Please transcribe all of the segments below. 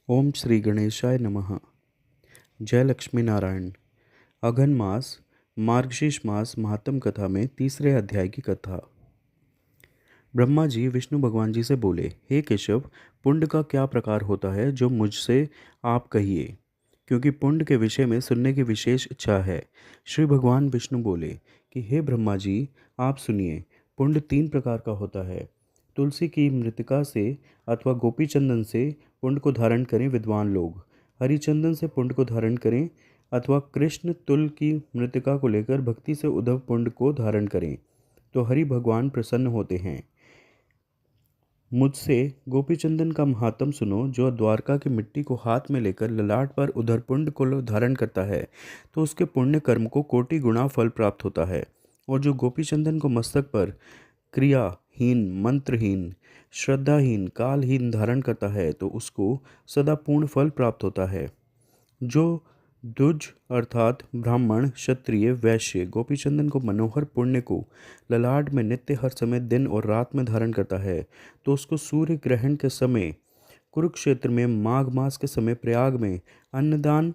ओम श्री गणेशाय नमः। जय लक्ष्मी नारायण। अघन मास मार्गशीर्ष मास महात्म कथा में तीसरे अध्याय की कथा। ब्रह्मा जी विष्णु भगवान जी से बोले, हे केशव, पुण्य का क्या प्रकार होता है जो मुझसे आप कहिए, क्योंकि पुण्य के विषय में सुनने की विशेष इच्छा है। श्री भगवान विष्णु बोले कि हे ब्रह्मा जी, आप सुनिए। पुण्य तीन प्रकार का होता है। तुलसी की मृतिका से अथवा गोपी चंदन से पुण्य को धारण करें विद्वान लोग। हरिचंदन से पुण्य को धारण करें अथवा कृष्ण तुल की मृतिका को लेकर भक्ति से उद्धव पुण्य को धारण करें तो हरि भगवान प्रसन्न होते हैं। मुझसे गोपीचंदन का महात्म सुनो। जो द्वारका की मिट्टी को हाथ में लेकर ललाट पर उधर पुण्य को धारण करता है तो उसके पुण्य कर्म को कोटि गुणा फल प्राप्त होता है। और जो गोपीचंदन को मस्तक पर क्रियाहीन, मंत्रहीन, श्रद्धाहीन, कालहीन धारण करता है तो उसको सदा पूर्ण फल प्राप्त होता है। जो द्विज अर्थात ब्राह्मण, क्षत्रिय, वैश्य गोपीचंदन को मनोहर पुण्य को ललाट में नित्य हर समय दिन और रात में धारण करता है तो उसको सूर्य ग्रहण के समय, कुरुक्षेत्र में माघ मास के समय, प्रयाग में अन्नदान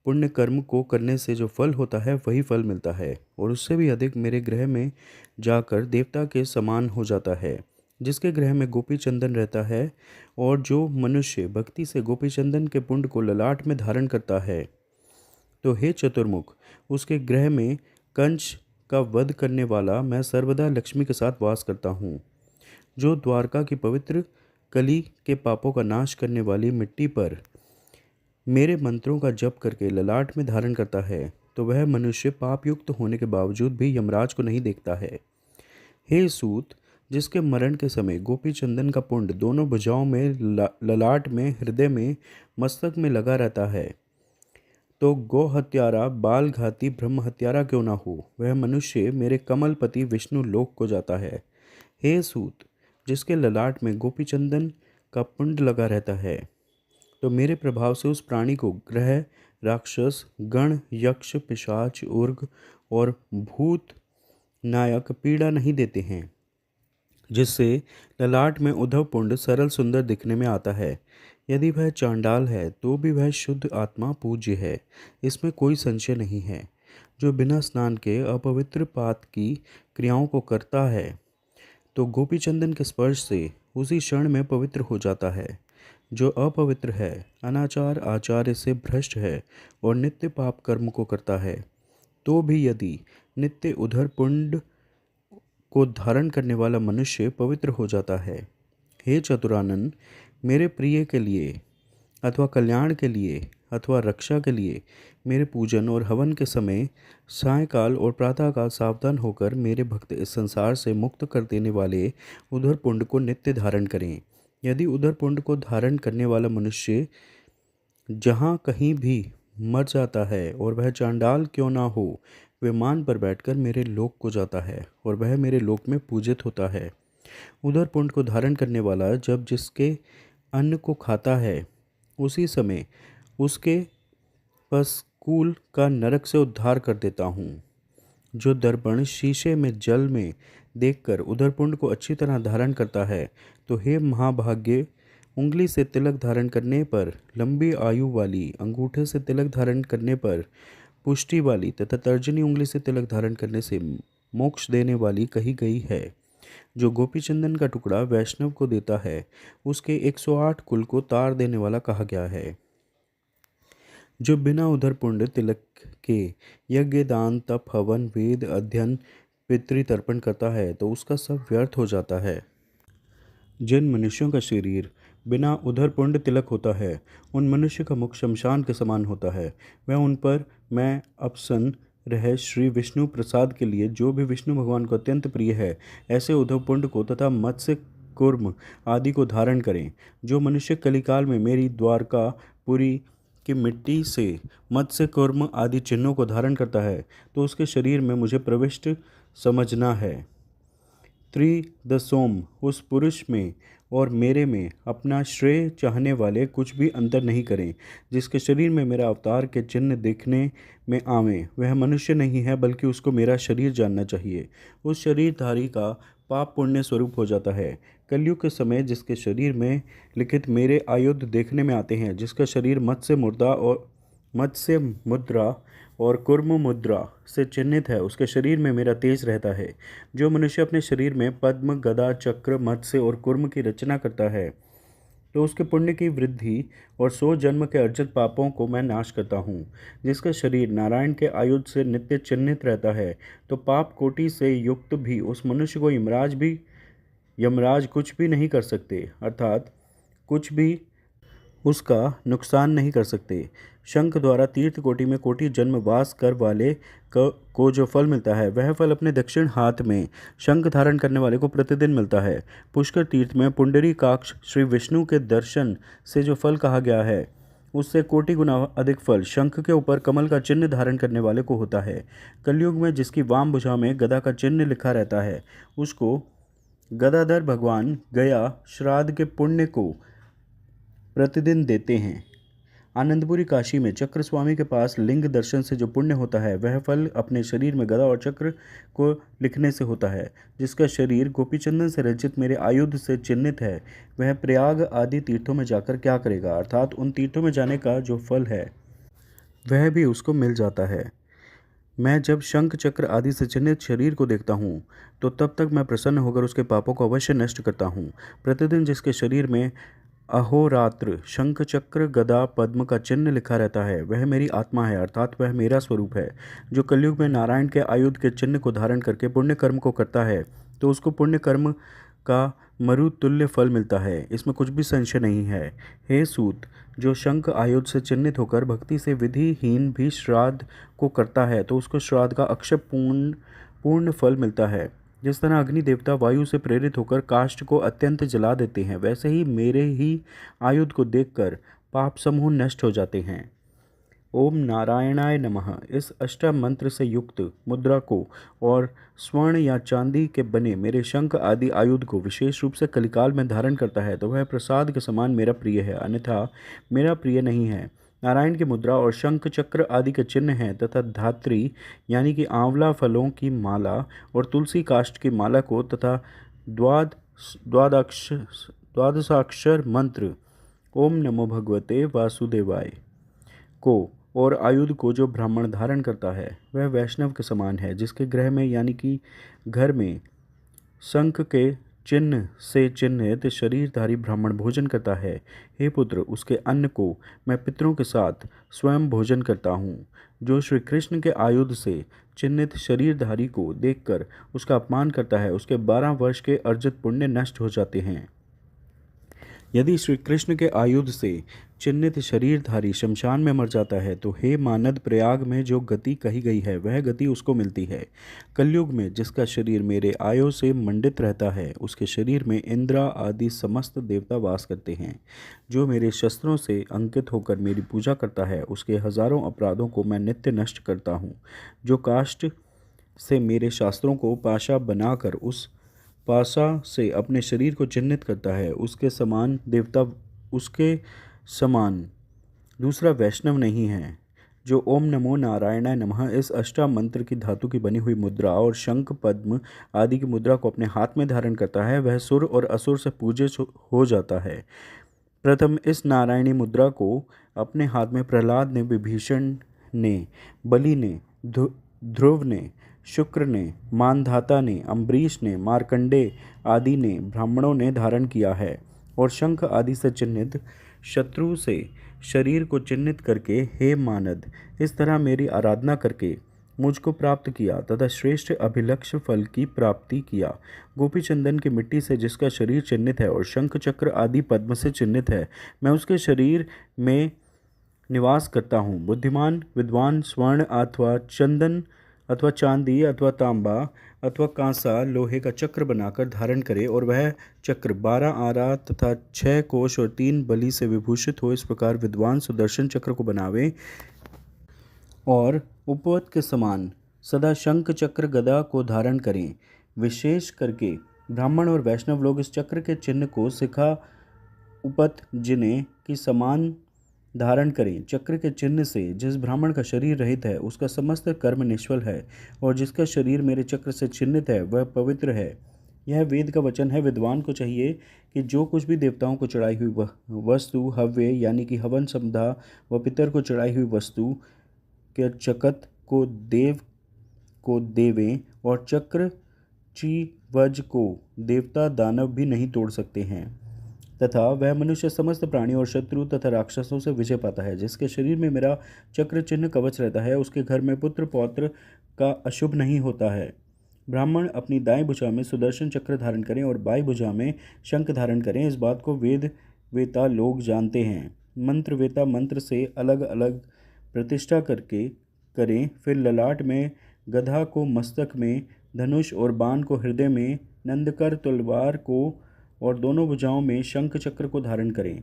पुण्य कर्म को करने से जो फल होता है वही फल मिलता है और उससे भी अधिक मेरे ग्रह में जाकर देवता के समान हो जाता है, जिसके ग्रह में गोपी चंदन रहता है। और जो मनुष्य भक्ति से गोपी चंदन के पुण्य को ललाट में धारण करता है तो हे चतुर्मुख, उसके ग्रह में कंस का वध करने वाला मैं सर्वदा लक्ष्मी के साथ वास करता हूँ। जो द्वारका की पवित्र कली के पापों का नाश करने वाली मिट्टी पर मेरे मंत्रों का जप करके ललाट में धारण करता है तो वह मनुष्य पाप युक्त होने के बावजूद भी यमराज को नहीं देखता है। हे सूत, जिसके मरण के समय गोपी चंदन का पुंड दोनों भुजाओं में, ललाट में, हृदय में, मस्तक में लगा रहता है तो गौ हत्यारा, बाल घाती, ब्रह्म हत्यारा क्यों ना हो, वह मनुष्य मेरे कमलपति विष्णु लोक को जाता है। हे सूत, जिसके ललाट में गोपी चंदन का पुंड लगा रहता है तो मेरे प्रभाव से उस प्राणी को ग्रह, राक्षस, गण, यक्ष, पिशाच, उर्ग और भूत नायक पीड़ा नहीं देते हैं, जिससे ललाट में उद्धव पुंड सरल सुंदर दिखने में आता है। यदि वह चांडाल है तो भी वह शुद्ध आत्मा पूज्य है, इसमें कोई संशय नहीं है। जो बिना स्नान के अपवित्र पात की क्रियाओं को करता है तो गोपीचंदन के स्पर्श से उसी क्षण में पवित्र हो जाता है। जो अपवित्र है, अनाचार आचार्य से भ्रष्ट है और नित्य पाप कर्म को करता है तो भी यदि नित्य उधर पुंड को धारण करने वाला मनुष्य पवित्र हो जाता है। हे चतुरानन, मेरे प्रिय के लिए अथवा कल्याण के लिए अथवा रक्षा के लिए मेरे पूजन और हवन के समय सायंकाल और प्रातःकाल सावधान होकर मेरे भक्त इस संसार से मुक्त कर देने वाले उधर पुंड को नित्य धारण करें। यदि उधर पुंड को धारण करने वाला मनुष्य जहाँ कहीं भी मर जाता है और वह चांडाल क्यों ना हो, विमान पर बैठकर मेरे लोक को जाता है और वह मेरे लोक में पूजित होता है। उधर पुंड को धारण करने वाला जब जिसके अन्न को खाता है उसी समय उसके पसकूल का नरक से उद्धार कर देता हूँ। जो दर्पण शीशे में जल में देखकर उदरपुंड को अच्छी तरह धारण करता है तो हे महाभाग्य, उंगली से तिलक धारण करने पर लंबी आयु वाली, अंगूठे से तिलक धारण करने पर पुष्टि वाली तथा तर्जनी उंगली से तिलक धारण करने से मोक्ष देने वाली कही गई है। जो गोपीचंदन का टुकड़ा वैष्णव को देता है उसके 108 कुल को तार देने वाला कहा गया है। जो बिना उधर पुण्य तिलक के यज्ञ, दान, तप, हवन, वेद अध्ययन, पितृतर्पण करता है तो उसका सब व्यर्थ हो जाता है। जिन मनुष्यों का शरीर बिना उधर पुण्य तिलक होता है उन मनुष्य का मुख शमशान के समान होता है। वह उन पर मैं अप्रसन्न रह श्री विष्णु प्रसाद के लिए जो भी विष्णु भगवान को अत्यंत प्रिय है ऐसे उद्धव पुण्य को तथा मत्स्य कुर्म आदि को धारण करें। जो मनुष्य कलिकाल में मेरी द्वारका पुरी की मिट्टी से मत्स्य कुर्म आदि चिन्हों को धारण करता है तो उसके शरीर में मुझे प्रविष्ट समझना है। त्रिदशोम उस पुरुष में और मेरे में अपना श्रेय चाहने वाले कुछ भी अंतर नहीं करें। जिसके शरीर में मेरा अवतार के चिन्ह देखने में आवे वह मनुष्य नहीं है बल्कि उसको मेरा शरीर जानना चाहिए। उस शरीरधारी का पाप पुण्य स्वरूप हो जाता है। कलयुग के समय जिसके शरीर में लिखित मेरे आयुध देखने में आते हैं, जिसका शरीर मत्स्य मुद्रा और कुर्म मुद्रा से चिन्हित है, उसके शरीर में मेरा तेज रहता है। जो मनुष्य अपने शरीर में पद्म, गदा, चक्र, मत्स्य और कुर्म की रचना करता है, तो उसके पुण्य की वृद्धि और 100 जन्म के अर्जित पापों को मैं नाश करता हूँ। जिसका शरीर नारायण के आयुध से नित्य चिन्हित रहता है, तो पाप कोटि से युक्त भी उस मनुष्य को यमराज कुछ भी नहीं कर सकते, अर्थात कुछ भी उसका नुकसान नहीं कर सकते। शंख द्वारा तीर्थ कोटि में कोटि जन्म वास कर वाले को जो फल मिलता है, वह फल अपने दक्षिण हाथ में शंख धारण करने वाले को प्रतिदिन मिलता है। पुष्कर तीर्थ में पुंडरीकाक्ष श्री विष्णु के दर्शन से जो फल कहा गया है, उससे कोटि गुना अधिक फल शंख के ऊपर कमल का चिन्ह धारण करने वाले को होता है। कलयुग में जिसकी वाम भुजा में गदा का चिन्ह लिखा रहता है, उसको गदाधर भगवान गया श्राद्ध के पुण्य को प्रतिदिन देते हैं। आनंदपुरी काशी में चक्र स्वामी के पास लिंग दर्शन से जो पुण्य होता है, वह फल अपने शरीर में गदा और चक्र को लिखने से होता है। जिसका शरीर गोपीचंदन से रचित मेरे आयुध से चिन्हित है, वह प्रयाग आदि तीर्थों में जाकर क्या करेगा, अर्थात उन तीर्थों में जाने का जो फल है वह भी उसको मिल जाता है। मैं जब शंख चक्र आदि से चिन्हित शरीर को देखता हूँ, तो तब तक मैं प्रसन्न होकर उसके पापों को अवश्य नष्ट करता हूँ। प्रतिदिन जिसके शरीर में अहोरात्र शंख चक्र गदा पद्म का चिन्ह लिखा रहता है, वह मेरी आत्मा है, अर्थात वह मेरा स्वरूप है। जो कलयुग में नारायण के आयुध के चिन्ह को धारण करके पुण्य कर्म को करता है, तो उसको पुण्य कर्म का मरुतुल्य फल मिलता है, इसमें कुछ भी संशय नहीं है। हे सूत, जो शंख आयुध से चिन्हित होकर भक्ति से विधिहीन भी श्राद्ध को करता है, तो उसको श्राद्ध का अक्षय पूर्ण फल मिलता है। जिस तरह अग्नि देवता वायु से प्रेरित होकर काष्ठ को अत्यंत जला देते हैं, वैसे ही मेरे ही आयुध को देखकर पाप समूह नष्ट हो जाते हैं। ओम नारायणाय नमः इस अष्टम मंत्र से युक्त मुद्रा को और स्वर्ण या चांदी के बने मेरे शंख आदि आयुध को विशेष रूप से कलिकाल में धारण करता है, तो वह प्रसाद के समान मेरा प्रिय है, अन्यथा मेरा प्रिय नहीं है। नारायण की मुद्रा और शंख चक्र आदि के चिन्ह हैं, तथा धात्री यानी कि आंवला फलों की माला और तुलसी काष्ठ की माला को तथा द्वादशाक्षर मंत्र ओम नमो भगवते वासुदेवाय को और आयुध को जो ब्राह्मण धारण करता है, वह वैष्णव के समान है, जिसके गृह में यानी कि घर में शंख के चिन्ह से चिन्हित शरीरधारी ब्राह्मण भोजन करता है। हे पुत्र, उसके अन्न को मैं पितरों के साथ स्वयं भोजन करता हूँ। जो श्री कृष्ण के आयुध से चिन्हित शरीरधारी को देखकर उसका अपमान करता है, उसके 12 वर्ष के अर्जित पुण्य नष्ट हो जाते हैं। यदि श्री कृष्ण के आयुध से चिन्हित शरीरधारी शमशान में मर जाता है, तो हे मानद, प्रयाग में जो गति कही गई है, वह गति उसको मिलती है। कलयुग में जिसका शरीर मेरे आयो से मंडित रहता है, उसके शरीर में इंद्रा आदि समस्त देवता वास करते हैं। जो मेरे शस्त्रों से अंकित होकर मेरी पूजा करता है, उसके हजारों अपराधों को मैं नित्य नष्ट करता हूँ। जो काष्ठ से मेरे शास्त्रों को पाशा बनाकर उस पासा से अपने शरीर को चिन्हित करता है, उसके समान दूसरा वैष्णव नहीं है। जो ओम नमो नारायणाय नमः इस अष्टा मंत्र की धातु की बनी हुई मुद्रा और शंख पद्म आदि की मुद्रा को अपने हाथ में धारण करता है, वह सुर और असुर से पूजित हो जाता है। प्रथम इस नारायणी मुद्रा को अपने हाथ में प्रहलाद ने, विभीषण ने, बलि ने, ध्रुव ने, शुक्र ने, मानधाता ने, अम्बरीश ने, मार्कंडे आदि ने, ब्राह्मणों ने धारण किया है। और शंख आदि से चिन्हित शत्रु से शरीर को चिन्हित करके हे मानद, इस तरह मेरी आराधना करके मुझको प्राप्त किया तथा श्रेष्ठ अभिलक्ष्य फल की प्राप्ति किया। गोपी चंदन की मिट्टी से जिसका शरीर चिन्हित है और शंख चक्र आदि पद्म से चिन्हित है, मैं उसके शरीर में निवास करता हूँ। बुद्धिमान विद्वान स्वर्ण अथवा चंदन अथवा चांदी अथवा तांबा अथवा कांसा लोहे का चक्र बनाकर धारण करे, और वह चक्र 12 आरा तथा 6 कोश और 3 बलि से विभूषित हो, इस प्रकार विद्वान सुदर्शन चक्र को बनावे और उपवत के समान सदा शंख चक्र गदा को धारण करें। विशेष करके ब्राह्मण और वैष्णव लोग इस चक्र के चिन्ह को शिखा उपत जिन्हें की समान धारण करें। चक्र के चिन्ह से जिस ब्राह्मण का शरीर रहित है, उसका समस्त कर्म निष्फल है, और जिसका शरीर मेरे चक्र से चिन्हित है, वह पवित्र है। यह वेद का वचन है। विद्वान को चाहिए कि जो कुछ भी देवताओं को चढ़ाई हुई वस्तु हव्य यानी कि हवन समधा व पितर को चढ़ाई हुई वस्तु के चकत को देवें, और चक्र चीवज को देवता दानव भी नहीं तोड़ सकते हैं, तथा वह मनुष्य समस्त प्राणी और शत्रु तथा राक्षसों से विजय पाता है। जिसके शरीर में मेरा चक्र चिन्ह कवच रहता है, उसके घर में पुत्र पौत्र का अशुभ नहीं होता है। ब्राह्मण अपनी दाएं भुजा में सुदर्शन चक्र धारण करें और बाएं भुजा में शंख धारण करें। इस बात को वेद वेता लोग जानते हैं। मंत्र वेता मंत्र से अलग अलग प्रतिष्ठा करके करें, फिर ललाट में गधा को मस्तक में, धनुष और बाण को हृदय में, नंदकर तलवार को और दोनों भुजाओं में शंख चक्र को धारण करें।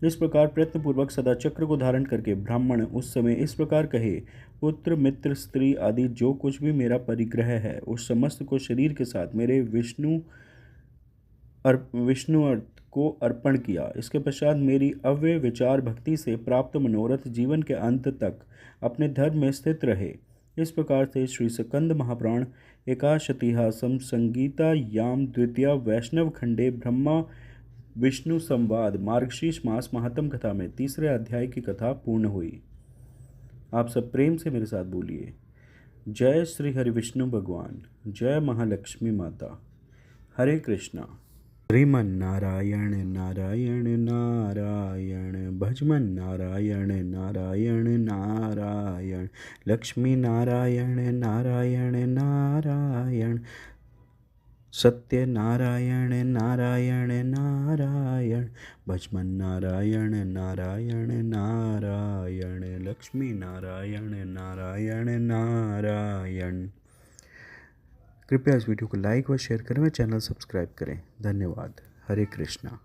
इस प्रकार प्रयत्नपूर्वक सदा चक्र को धारण करके ब्राह्मण उस समय इस प्रकार कहे, पुत्र मित्र स्त्री आदि जो कुछ भी मेरा परिग्रह है उस समस्त को शरीर के साथ मेरे विष्णु अर्थ को अर्पण किया। इसके पश्चात मेरी अव्यय विचार भक्ति से प्राप्त मनोरथ जीवन के अंत तक अपने धर्म में स्थित रहे। इस प्रकार से श्री स्कंद महापुराण एकाशतिहासम संगीता याम द्वितीय वैष्णव खंडे ब्रह्मा विष्णु संवाद मार्गशीर्ष मास महात्म कथा में तीसरे अध्याय की कथा पूर्ण हुई। आप सब प्रेम से मेरे साथ बोलिए, जय श्री हरि विष्णु भगवान, जय महालक्ष्मी माता। हरे कृष्णा। श्रीमन नारायण नारायण नारायण, भजमन नारायण नारायण नारायण, लक्ष्मी नारायण नारायण नारायण, सत्य नारायण नारायण नारायण, भजमन नारायण नारायण नारायण, लक्ष्मी नारायण नारायण नारायण। कृपया इस वीडियो को लाइक व शेयर करें व चैनल सब्सक्राइब करें। धन्यवाद। हरे कृष्णा।